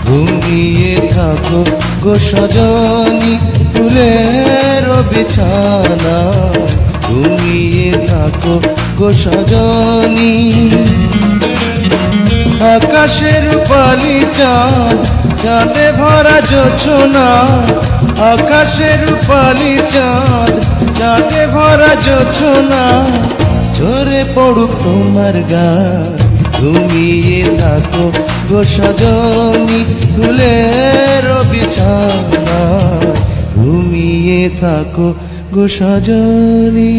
ঘুমিয়ে থাকো গো সজনী ফুলের বিছানা, ঘুমিয়ে থাকো গো সজনী। আকাশের রূপালি চাঁদ, চাঁদে ভরা জোছনা, আকাশের রূপালি চাঁদ, চাঁদে ভরা জোছনা, ঝরে পড়ুক তোমার গান, ঘুমিয়ে থাকো গো সজনী ফুলের বিছানা, ঘুমিয়ে থাকো গো সজনী।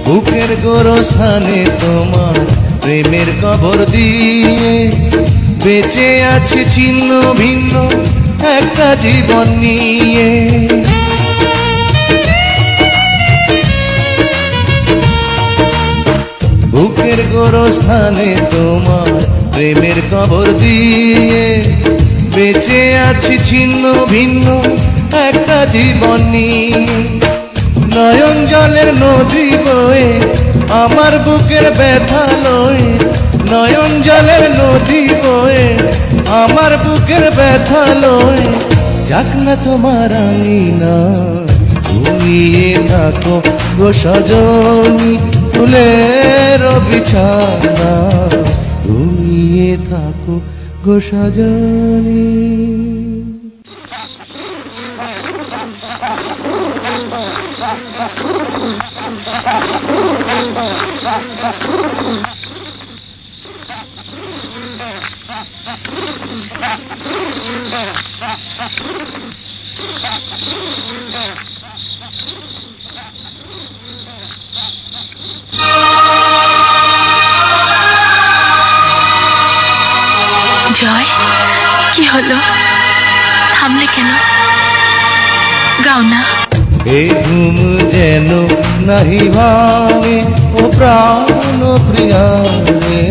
বুকের গোরস্থানে তোমার প্রেমের কবর দিয়ে বেঁচে আছে ছিন্ন ভিন্ন একটা জীবন নিয়ে। বুকের গোরস্থানে তোমার প্রেমের কবর দিয়ে বেঁচে আছি ছিন্ন ভিন্ন একটা জীবন নিয়ে। নয়ন জলের নদী বয়ে আমার বুকের ব্যথা লয়ে, নয়ন জলের নদী বয়ে আমার বুকের ব্যথা লয়ে, যাক না তোমার আঙিনা, ঘুমিয়ে থাকো গো সজনী ফুলের বিছানা, ঘুমিয়ে থাকো গো সজনী। জয়, কি হলো? থামলে কেন? গাও না। এ ঘুম যেন নাহি ভাঙে ও প্রাণ প্রিয়া রে,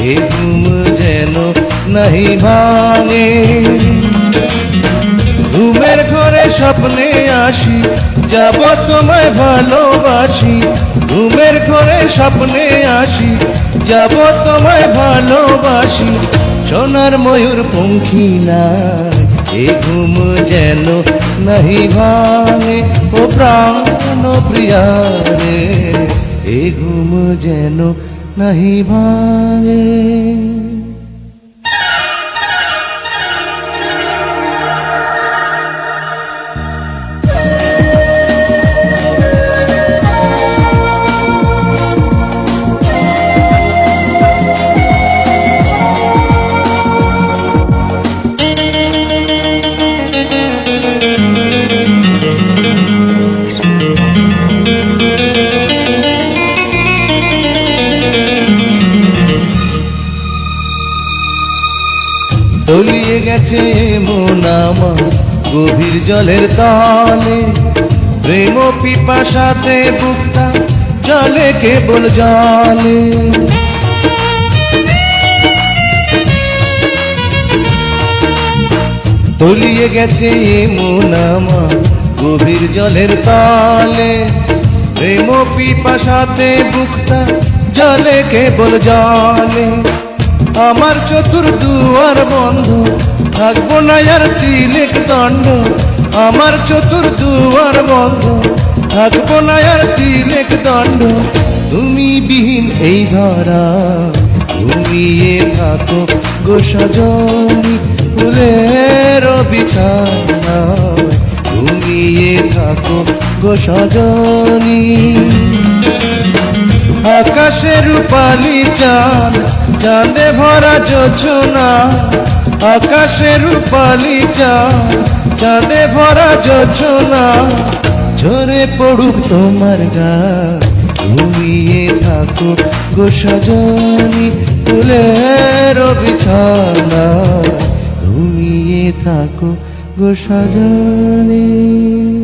এ ঘুম যেন নাহি ভাঙে। ঘুমের ঘরে স্বপ্নে আসি, যাব তোমায় ভালোবাসি, ঘুমের ঘরে স্বপ্নে আসি, যাব তোমায় ভালোবাসি, সোনার ময়ূর পঙ্খী নাই, এ ঘুম যেন নাহি ভাঙে ও প্রাণ প্রিয়া রে, এ ঘুম যেন নাহি ভাঙে। তলিয়ে গেছে মন আমার গভীর জলের তলে, প্রেম পিপাসাতে বুকটা জলে কেবল জলে। তলিয়ে গেছে মন আমার গভীর জলের তলে, প্রেম পিপাসাতে বুকটা জলে কেবল জলে। আমার চতুর দুয়ার বন্ধ, থাকবো না আর তিলেক দণ্ড, আমার চতুর দুয়ার বন্ধ, থাকবো না আর তিলেক দণ্ড। তুমি বিহীন এই ধরা, ঘুমিয়ে থাকো গো সজনী ফুলের বিছানা, ঘুমিয়ে থাকো গো সজনী। আকাশের রূপালি চাঁদ, চাঁদে ভরা জোছনা, আকাশের রূপালি চাঁদ, চাঁদে ভরা জোছনা, ঝরে পড়ুক তোমার গান, ঘুমিয়ে থাকো গো সজনী ফুলের বিছানা, ঘুমিয়ে থাকো গো সজনী।